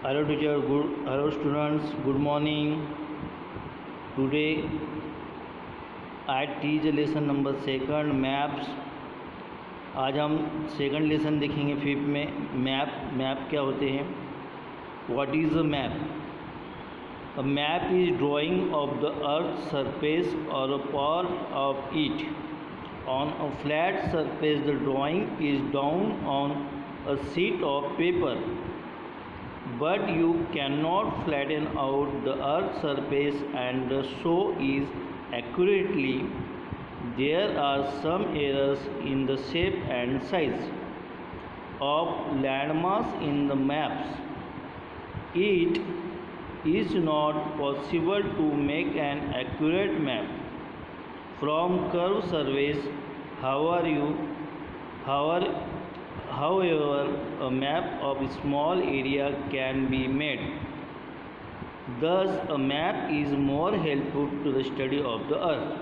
Hello teacher, hello students, good morning. Today I teach lesson number second maps. आज हम second lesson देखेंगे fifth में map क्या होते हैं. What is a map? A map is drawing of the earth surface और a part of it on a flat surface. The drawing is down on a sheet of paper, but you cannot flatten out the earth's surface and show it accurately. There are some errors in the shape and size of landmass in the maps. It is not possible to make an accurate map from curved surface. However, a map of a small area can be made. Thus, a map is more helpful to the study of the earth.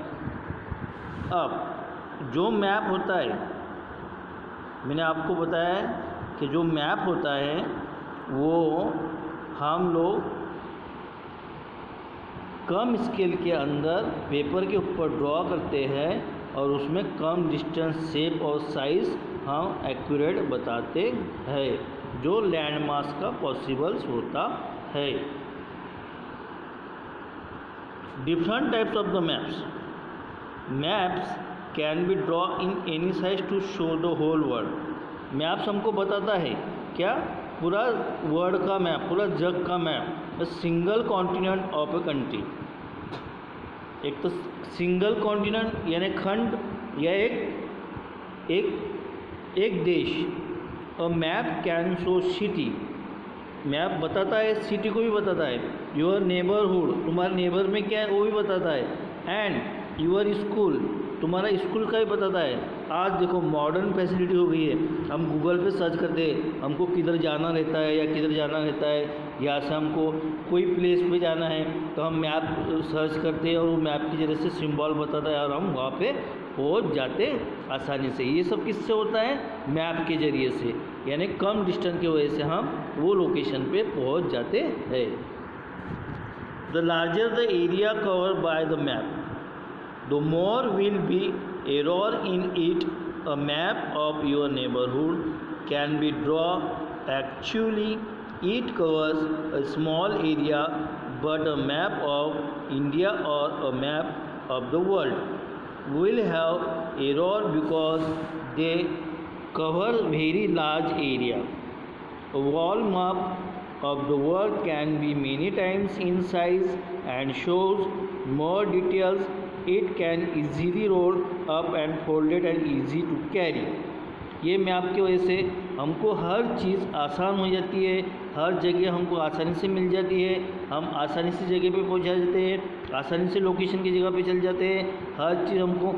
अब जो map होता है, मैंने आपको बताया कि जो map होता है वो हम लोग कम स्केल के अंदर पेपर के ऊपर ड्रॉ करते हैं और उसमें कम डिस्टेंस, शेप और साइज़ हम एक्यूरेट बताते हैं जो लैंड मास का पॉसिबल्स होता है. Different types of the maps can be draw in any size to show the whole world. Maps हमको बताता है क्या? पूरा वर्ल्ड का मैप, पूरा जग का map. Single continent of a country. एक तो सिंगल कॉन्टिनेंट यानी खंड या एक देश. A map can show city. Map बताता है, सिटी को भी बताता है. योर नेबरहुड, तुम्हारे नेबर में क्या है वो भी बताता है. एंड योर स्कूल, तुम्हारा स्कूल का भी बताता है. आज देखो मॉडर्न फैसिलिटी हो गई है, हम गूगल पे सर्च करते हैं हमको किधर जाना रहता है या किधर जाना रहता है, या से हमको कोई प्लेस पे जाना है तो हम मैप सर्च करते हैं और वो मैप के जरिए से सिंबल बताता है और हम वहाँ पे पहुँच जाते हैं आसानी से. ये सब किससे होता है? मैप के ज़रिए से, यानी कम डिस्टेंस की वजह से हम वो लोकेशन पे पहुँच जाते हैं. The larger the area cover by the map, the more will be error in it. A map of your neighborhood can be drawn. Actually, it covers a small area, but a map of India or a map of the world will have error because they cover very large area. A wall map of the world can be many times in size and shows more details. It can easily roll up and folded and easy to carry. ये map की वजह से हमको हर चीज़ आसान हो जाती है, हर जगह हमको आसानी से मिल जाती है, हम आसानी से जगह पे पहुंचा जाते हैं, आसानी से लोकेशन की जगह पे चल जाते हैं. हर चीज़ हमको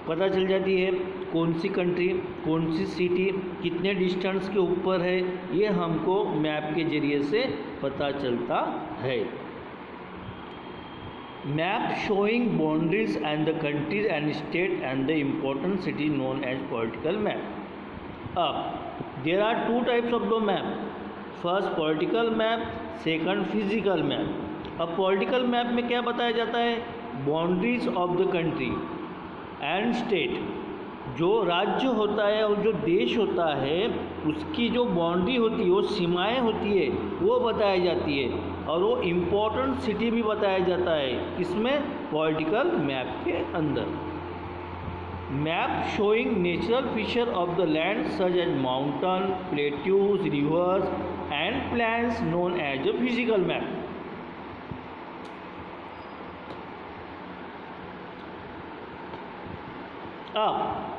पता चल जाती है, कौन सी कंट्री, कौन सी सिटी कितने डिस्टेंस के ऊपर है, ये हमको मैप के ज़रिए से पता चलता है. Map showing boundaries and the countries and state and the important city known as political map. There are two types of the map. First political map, second physical map. अब political map में क्या बताया जाता है? Boundaries of the country and state. जो राज्य होता है और जो देश होता है उसकी जो बाउंड्री होती है, वो सीमाएं होती है, वो बताई जाती है और वो इम्पोर्टेंट सिटी भी बताया जाता है. किसमें? पॉलिटिकल मैप के अंदर. Map showing natural feature of the land such as mountain, plateaus, rivers and plains known as a physical map. अब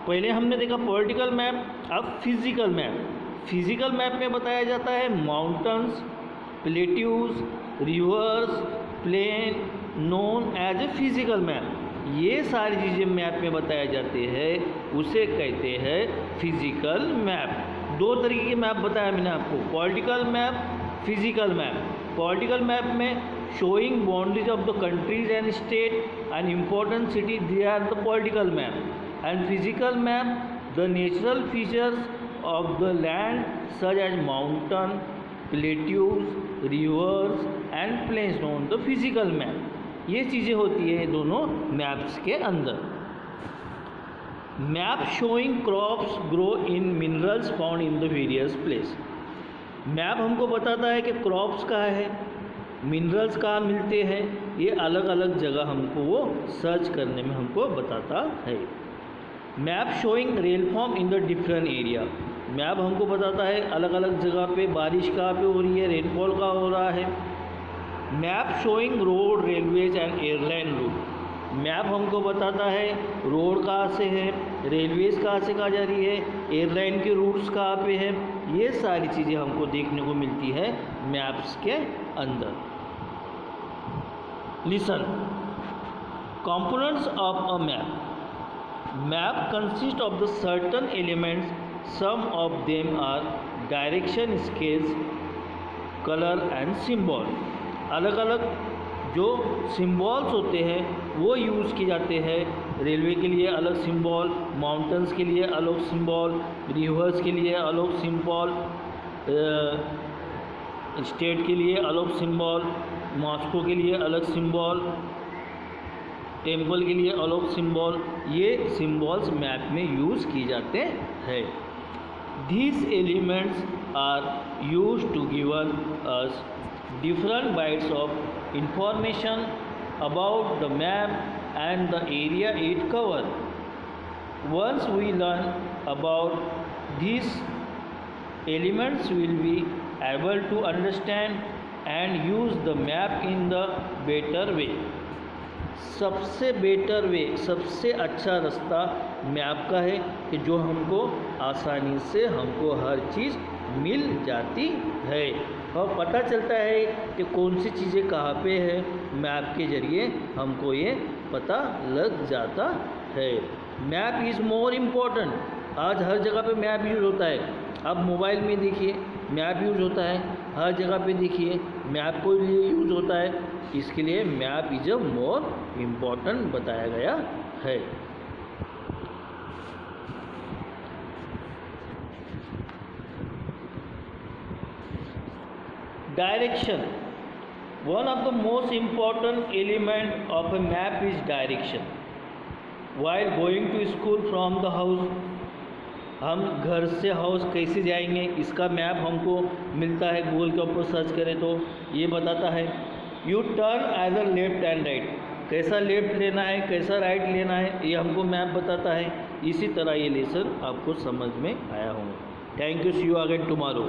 पहले हमने देखा पॉलिटिकल मैप, अब फिजिकल मैप. फिजिकल मैप में बताया जाता है mountains, plateaus, rivers, plain known as a physical map. ये सारी चीज़ें मैप में बताए जाते हैं, उसे कहते हैं फिजिकल मैप. दो तरीके के मैप बताया मैंने आपको, political map, physical map. Political map में showing boundaries of the countries and state and important city, they are the political map. And physical map, the natural features of the land such as mountain, plateaus, rivers and plains on the physical map. ये चीज़ें होती है दोनों maps के अंदर। Map showing crops grow in minerals found in the various place. Map हमको बताता है कि क्रॉप्स कहाँ है, मिनरल्स कहाँ मिलते हैं, ये अलग अलग जगह हमको वो सर्च करने में हमको बताता है। Map showing rainfall in the different area. Map हमको बताता है अलग अलग जगह पे बारिश कहाँ पे हो रही है, रेनफॉल कहाँ हो रहा है। Map showing road, railways and airline route. Map हमको बताता है रोड कहाँ से है, रेलवेज़ कहाँ से कहाँ जा रही है, एयरलाइन के रूट्स कहाँ पे है। ये सारी चीज़ें हमको देखने को मिलती है मैप्स के अंदर। Listen, components of a map. Map consist of the certain elements, some of them are direction, scales, colour and symbol. अलग अलग जो सिंबल्स होते हैं वो यूज़ किए जाते हैं। रेलवे के लिए अलग सिंबल, माउंटेन्स के लिए अलग सिंबल, रिवर्स के लिए अलग सिंबल, स्टेट के लिए अलग सिंबल, मॉस्को के लिए अलग सिंबल, टेम्पल के लिए अलग सिंबल। ये सिंबल्स मैप में यूज़ किए जाते हैं। These elements are used to give us different bytes of information about the map and the area it covers. Once we learn about these elements, we will be able to understand and use the map in the better way. सबसे better way, सबसे अच्छा रास्ता map का है कि जो हमको आसानी से हमको हर चीज़ मिल जाती है और पता चलता है कि कौन सी चीज़ें कहाँ पे है। मैप के ज़रिए हमको ये पता लग जाता है। Map is more important. आज हर जगह पे मैप यूज़ होता है। अब मोबाइल में देखिए मैप यूज़ होता है, हर जगह पे देखिए मैप को लिए यूज़ होता है। इसके लिए map is a more important बताया गया है। Direction, one of the most important element of a map is direction. While going to school from the house, हम घर से हाउस कैसे जाएंगे इसका मैप हमको मिलता है। गूगल के ऊपर सर्च करें तो ये बताता है। You turn as a left and right, कैसा लेफ्ट लेना है कैसा राइट लेना है ये हमको मैप बताता है। इसी तरह ये लेसन आपको समझ में आया होगा। Thank you, see you again tomorrow.